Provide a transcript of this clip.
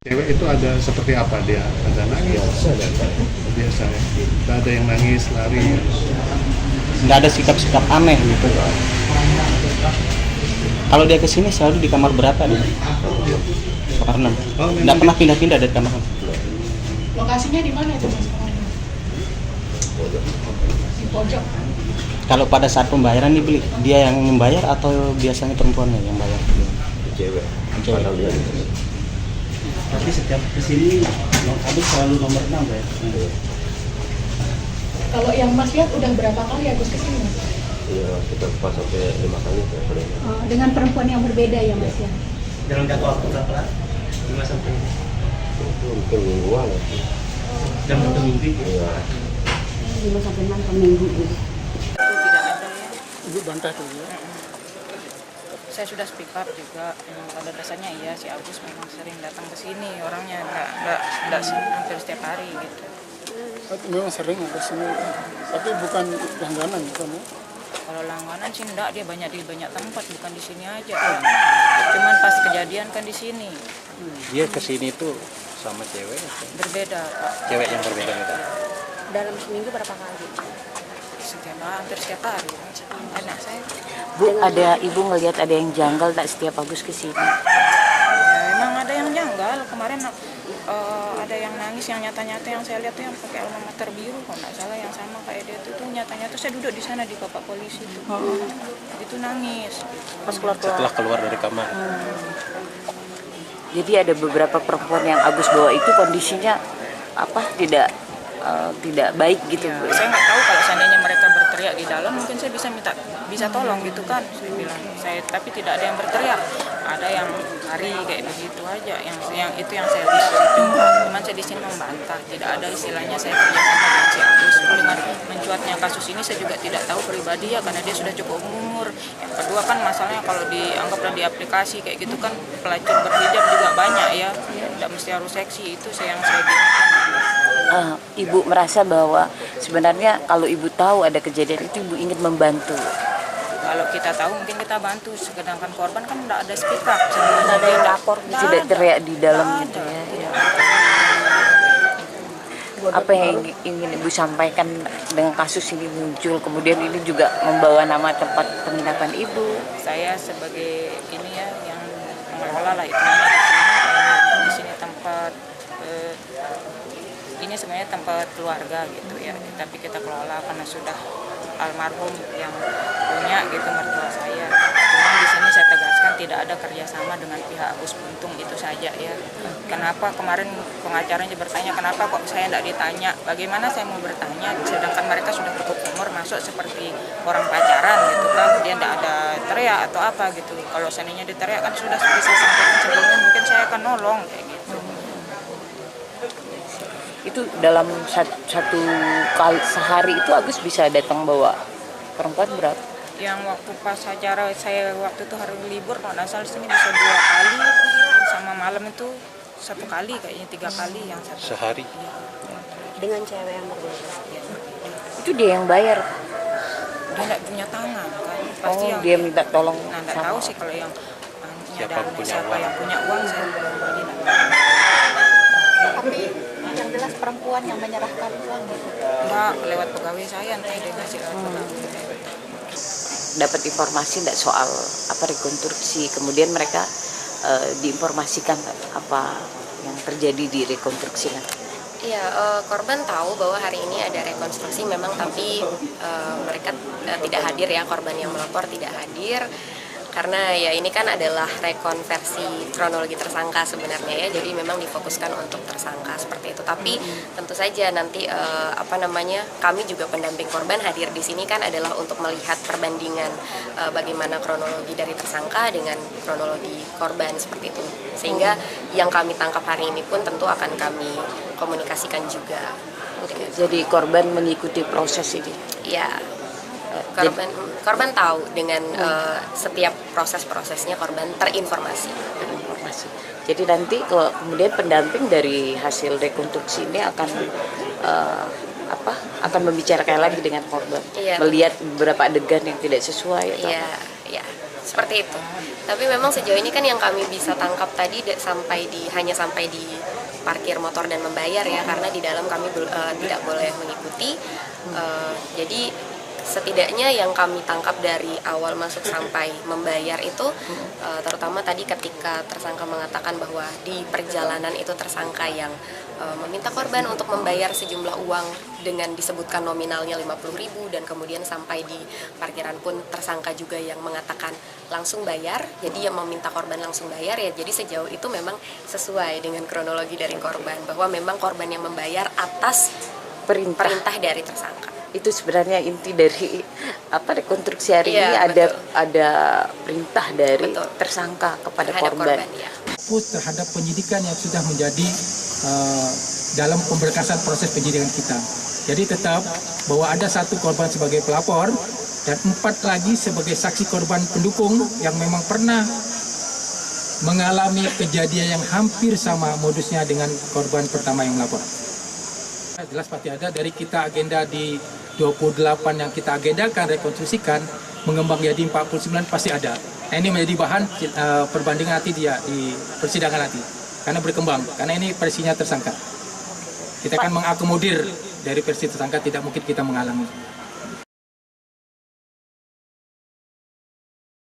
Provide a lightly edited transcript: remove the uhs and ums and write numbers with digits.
Cewek itu ada seperti apa dia? Ada nangis? Biasa ya. Tidak ada yang nangis, lari. Nggak ada sikap-sikap aneh gitu. Kalau dia kesini selalu di kamar berapa dia? Kamar 6. Nggak pernah pindah-pindah dari kamar 6. Lokasinya di mana itu Mas? Di pojok. Kalau pada saat pembayaran dibeli, dia yang membayar atau biasanya perempuannya yang bayar? Cewek. Cewek. Tapi setiap kesini Agus selalu nomor 6 ya. Kalau yang Mas lihat udah berapa kali Agus kesini Mas? Iya, kita 4 sampai 5 kali ya paling. Dengan perempuan yang berbeda ya Mas ya. Dalam jangka waktu berapa lah? 5 sampai Itu mungkin mingguan ya. jam satu minggu. Iya. 5 sampai 6 per minggu gitu. Tidak ada ya. Ibu bantah tuh ya. Saya sudah speak up juga. Pada dasarnya iya si Agus memang sering datang ke sini orangnya nggak hampir setiap hari gitu. Memang sering ke sini, tapi bukan langganan bukan ya? Kalau langganan sih enggak, dia banyak di banyak tempat bukan di sini aja. Cuman pas kejadian kan di sini Dia kesini tuh sama cewek atau berbeda Pak. cewek yang berbeda-beda? Dalam seminggu berapa kali? Hampir setiap hari. Anak saya Bu, ada ibu ngelihat ada yang janggal tak setiap Agus kesini? ya, emang ada yang janggal kemarin. Ada yang nangis yang nyata-nyata yang saya lihat tuh yang pakai alma mater biru kalau nggak salah yang sama kayak dia tuh nyata-nyata saya duduk di sana di bapak polisi itu itu nangis Pas keluar. Setelah keluar dari kamar. Jadi ada beberapa perempuan yang Agus bawa itu kondisinya apa tidak baik gitu. ya, saya nggak tahu kalau seandainya mereka berteriak di dalam mungkin saya bisa tolong gitu kan saya bilang tapi tidak ada yang berteriak, ada yang lari kayak begitu aja yang itu yang saya lihat. Cuman saya di sini membantah tidak ada istilahnya saya kerjasama dengan si Agus. Dengan mencuatnya kasus ini saya juga tidak tahu pribadi ya karena dia sudah cukup umur. Yang kedua kan masalahnya kalau dianggaplah di aplikasi kayak gitu kan pelacur berhijab juga banyak ya, tidak mesti harus seksi, itu yang saya bingung. Ibu merasa bahwa sebenarnya kalau ibu tahu ada kejadian itu ibu ingin membantu. Kalau kita tahu mungkin kita bantu, sedangkan korban kan tidak ada speak up. Tidak ada yang lapor, tidak teriak di dalam gitu ya. Apa yang ingin ibu sampaikan dengan kasus ini muncul, kemudian ini juga membawa nama tempat penginapan ibu? Saya sebagai ini ya yang mengelola lah itu di sini tempat ini sebenarnya tempat keluarga gitu ya, tapi kita kelola karena sudah almarhum yang punya gitu mertua saya. Cuman di sini saya tegaskan tidak ada kerjasama dengan pihak Agus Buntung, itu saja ya. Kenapa kemarin pengacaranya bertanya kenapa kok saya tidak ditanya? Bagaimana saya mau bertanya sedangkan mereka sudah cukup umur masuk seperti orang pacaran gitu kan, dia tidak ada teriak atau apa gitu. Kalau seandainya diteriak kan sudah bisa sampaikan sebelumnya mungkin saya akan nolong kayak gitu. Itu dalam satu kali sehari itu Agus bisa datang bawa perempuan berapa? Yang waktu pas acara saya waktu itu hari libur kalau nggak salah sini bisa 2 kali, sama malam itu 1 kali kayaknya 3 kali yang satu Sehari? ya. Dengan cewek yang berbeda. Itu dia yang bayar. Dia nggak punya tangan kan pasti yang Dia minta tolong nah nggak sama tahu sih kalau yang Siapa yang punya uang saya pribadi nggak tahu. Tapi yang jelas perempuan yang menyerahkan uang gitu. Enggak, lewat pegawai saya entah dia ngasih lewat pegawai. dapat informasi tidak soal apa rekonstruksi, kemudian mereka diinformasikan apa yang terjadi di rekonstruksi kan? Iya, korban tahu bahwa hari ini ada rekonstruksi memang, tapi mereka tidak hadir ya, korban yang melapor tidak hadir. Karena ya ini kan adalah rekonversi kronologi tersangka sebenarnya ya, jadi memang difokuskan untuk tersangka seperti itu. Tapi tentu saja nanti kami juga pendamping korban hadir di sini kan adalah untuk melihat perbandingan bagaimana kronologi dari tersangka dengan kronologi korban seperti itu. Sehingga yang kami tangkap hari ini pun tentu akan kami komunikasikan juga. Jadi korban mengikuti proses ini. Ya. Korban tahu dengan setiap proses-prosesnya, korban terinformasi. Jadi nanti kemudian pendamping dari hasil rekonstruksi ini akan akan membicarakan lagi dengan korban, Iya, melihat beberapa adegan yang tidak sesuai. Iya, ya. seperti itu. Tapi memang sejauh ini kan yang kami bisa tangkap tadi hanya sampai di parkir motor dan membayar ya, karena di dalam kami tidak boleh mengikuti. Jadi setidaknya yang kami tangkap dari awal masuk sampai membayar itu, terutama tadi ketika tersangka mengatakan bahwa di perjalanan itu tersangka yang meminta korban untuk membayar sejumlah uang dengan disebutkan nominalnya 50.000, dan kemudian sampai di parkiran pun tersangka juga yang mengatakan langsung bayar, jadi yang meminta korban langsung bayar ya. Jadi sejauh itu memang sesuai dengan kronologi dari korban, bahwa memang korban yang membayar atas perintah dari tersangka. Itu sebenarnya inti dari rekonstruksi hari ini, ada perintah dari tersangka kepada korban. Fokus terhadap penyidikan yang sudah menjadi dalam pemberkasan proses penyidikan kita. Jadi tetap bahwa ada 1 korban sebagai pelapor dan 4 lagi sebagai saksi korban pendukung yang memang pernah mengalami kejadian yang hampir sama modusnya dengan korban pertama yang melapor. Jelas pasti ada, dari kita agenda di 28 yang kita agendakan rekonstruksikan mengembang jadi 49 pasti ada. Nah, ini menjadi bahan perbandingan nanti di persidangan nanti, karena berkembang, karena ini versinya tersangka. Kita akan mengakomodir dari versi tersangka, tidak mungkin kita menghalangi.